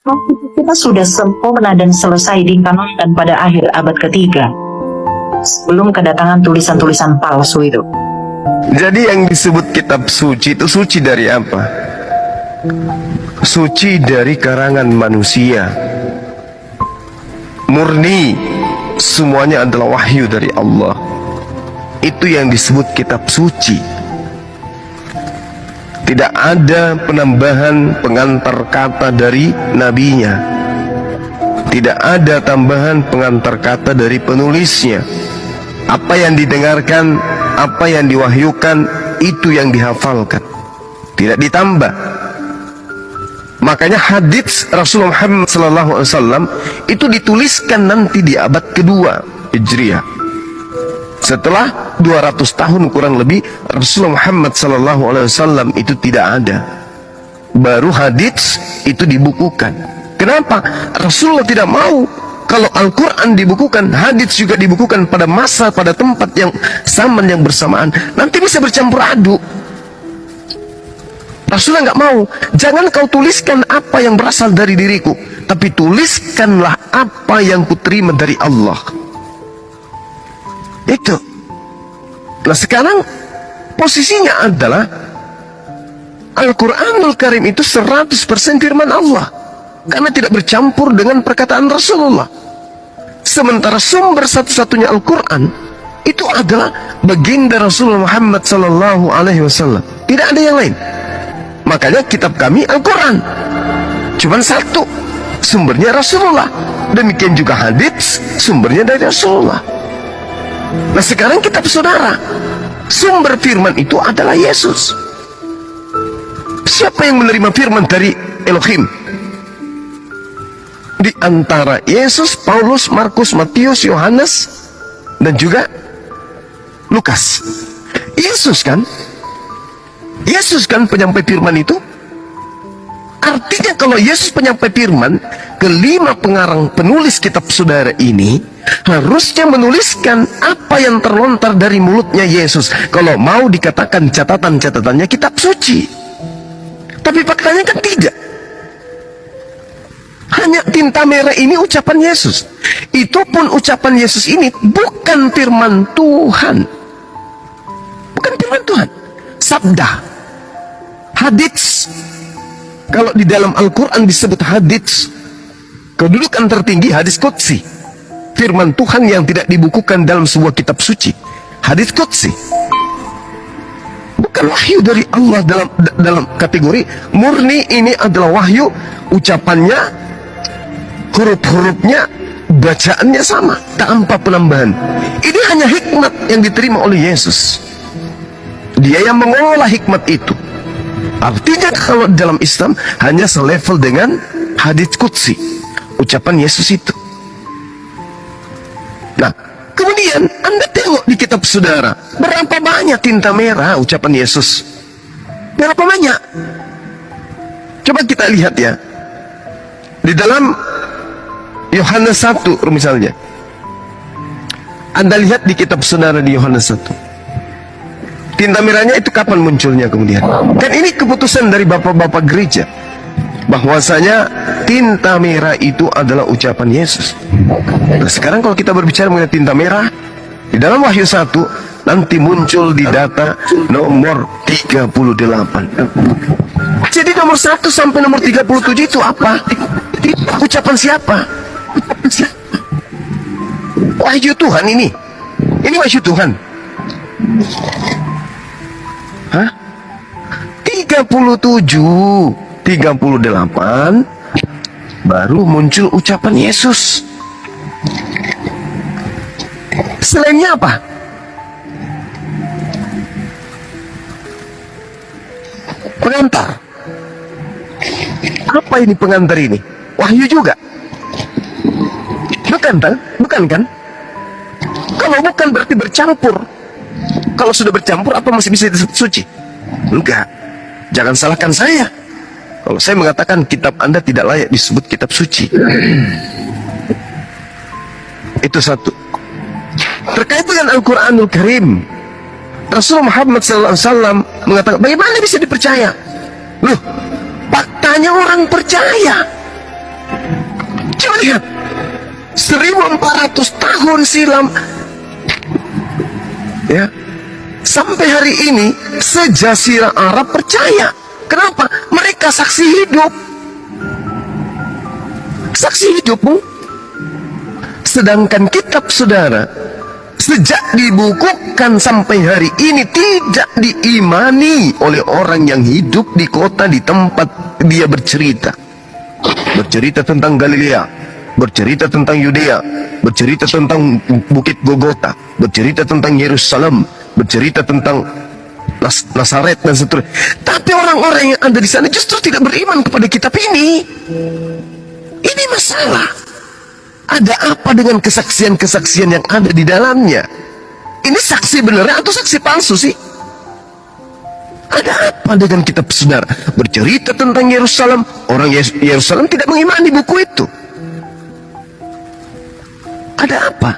Kita sudah sempurna dan selesai dikanonkan pada akhir abad ketiga, sebelum kedatangan tulisan-tulisan palsu itu. Jadi yang disebut kitab suci itu suci dari apa? Suci dari karangan manusia, murni, semuanya adalah wahyu dari Allah. Itu yang disebut kitab suci. Tidak ada penambahan pengantar kata dari nabinya. Tidak ada tambahan pengantar kata dari penulisnya. Apa yang didengarkan, apa yang diwahyukan, itu yang dihafalkan, tidak ditambah. Makanya hadits Rasulullah Muhammad SAW itu dituliskan nanti di abad kedua Hijriah. Setelah 200 tahun kurang lebih Rasulullah Muhammad SAW itu tidak ada, baru hadits itu dibukukan. Kenapa? Rasulullah tidak mau kalau Al-Quran dibukukan, hadits juga dibukukan pada masa, pada tempat yang zaman yang bersamaan, nanti bisa bercampur aduk. Rasulullah nggak mau. Jangan kau tuliskan apa yang berasal dari diriku, tapi tuliskanlah apa yang kuterima dari Allah. Itu. Nah sekarang posisinya adalah Al-Quranul Karim itu 100% firman Allah, karena tidak bercampur dengan perkataan Rasulullah. Sementara sumber satu-satunya Al-Quran itu adalah baginda Rasulullah Muhammad SAW. Tidak ada yang lain. Makanya kitab kami Al-Quran cuman satu, sumbernya Rasulullah. Demikian juga hadits, sumbernya dari Rasulullah. Nah sekarang kitab saudara, sumber firman itu adalah Yesus. Siapa yang menerima firman dari Elohim? Di antara Yesus, Paulus, Markus, Matius, Yohanes, dan juga Lukas. Yesus kan? Yesus kan penyampai firman itu. Artinya kalau Yesus penyampai firman, kelima pengarang penulis kitab saudara ini harusnya menuliskan apa yang terlontar dari mulutnya Yesus. Kalau mau dikatakan catatan-catatannya kitab suci. Tapi faktanya kan tidak. Hanya tinta merah ini ucapan Yesus. Itu pun ucapan Yesus ini bukan firman Tuhan. Bukan firman Tuhan. Sabda. Hadits. Kalau di dalam Al-Quran disebut hadits, kedudukan tertinggi hadis qudsi, firman Tuhan yang tidak dibukukan dalam sebuah kitab suci. Hadis qudsi bukan wahyu dari Allah dalam kategori murni. Ini adalah wahyu, ucapannya, huruf-hurufnya, bacaannya sama tanpa penambahan. Ini hanya hikmat yang diterima oleh Yesus. Dia yang mengolah hikmat itu. Artinya kalau dalam Islam hanya selevel dengan hadits qudsi, ucapan Yesus itu. Nah kemudian Anda tengok di kitab saudara, berapa banyak tinta merah ucapan Yesus? Berapa banyak? Coba kita lihat ya, di dalam Yohanes 1 misalnya. Anda lihat di kitab saudara di Yohanes 1, tinta merahnya itu kapan munculnya kemudian? Kan ini keputusan dari bapak-bapak gereja, bahwasanya tinta merah itu adalah ucapan Yesus. Nah sekarang kalau kita berbicara mengenai tinta merah, di dalam Wahyu 1 nanti muncul di data nomor 38. Jadi nomor 1 sampai nomor 37 itu apa? Ucapan siapa? Wahyu Tuhan ini. Ini wahyu Tuhan. Hah? 37, 38 baru muncul ucapan Yesus. Selainnya apa? Pengantar. Apa ini pengantar ini? Wahyu juga? Bukan kan? Bukan kan? Kalau bukan berarti bercampur. Kalau sudah bercampur, apa masih bisa disebut suci? Enggak. Jangan salahkan saya kalau saya mengatakan kitab Anda tidak layak disebut kitab suci. Itu satu. Terkait dengan Al-Quranul Karim, Rasulullah Muhammad SAW mengatakan, bagaimana bisa dipercaya? Loh, faktanya orang percaya. Coba lihat, 1400 tahun silam, ya, sampai hari ini sejazirah Arab percaya. Kenapa? Mereka saksi hidup. Saksi hidup, Bu. Sedangkan kitab saudara sejak dibukukan sampai hari ini tidak diimani oleh orang yang hidup di kota di tempat dia bercerita. Bercerita tentang Galilea, bercerita tentang Yudea, bercerita tentang Bukit Golgota, bercerita tentang Yerusalem, bercerita tentang Nazaret dan seterusnya. Tapi orang-orang yang ada di sana justru tidak beriman kepada kitab ini. Ini masalah. Ada apa dengan kesaksian-kesaksian yang ada di dalamnya? Ini saksi beneran atau saksi palsu sih? Ada apa dengan kitab saudara? Bercerita tentang Yerusalem, orang Yerusalem tidak mengimani buku itu. Ada apa?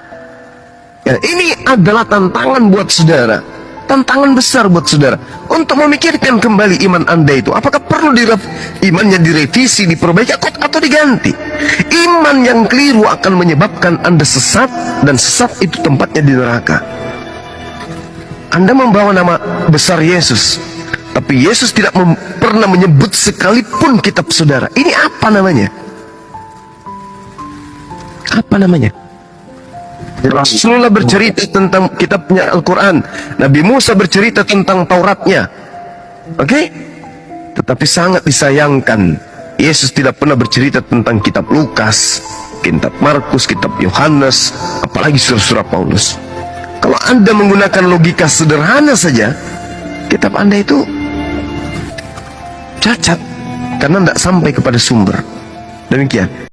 Ya, ini adalah tantangan buat saudara. Tantangan besar buat saudara untuk memikirkan kembali iman Anda itu. Apakah perlu imannya direvisi, diperbaiki, atau diganti? Iman yang keliru akan menyebabkan Anda sesat, dan sesat itu tempatnya di neraka. Anda membawa nama besar Yesus, tapi Yesus tidak pernah menyebut sekalipun kitab saudara. Ini apa namanya? Apa namanya? Rasulullah bercerita tentang kitabnya Al-Quran, Nabi Musa bercerita tentang Tauratnya, oke? Tetapi sangat disayangkan, Yesus tidak pernah bercerita tentang kitab Lukas, kitab Markus, kitab Yohanes, apalagi surah-surah Paulus. Kalau Anda menggunakan logika sederhana saja, kitab Anda itu cacat, karena tidak sampai kepada sumber. Demikian.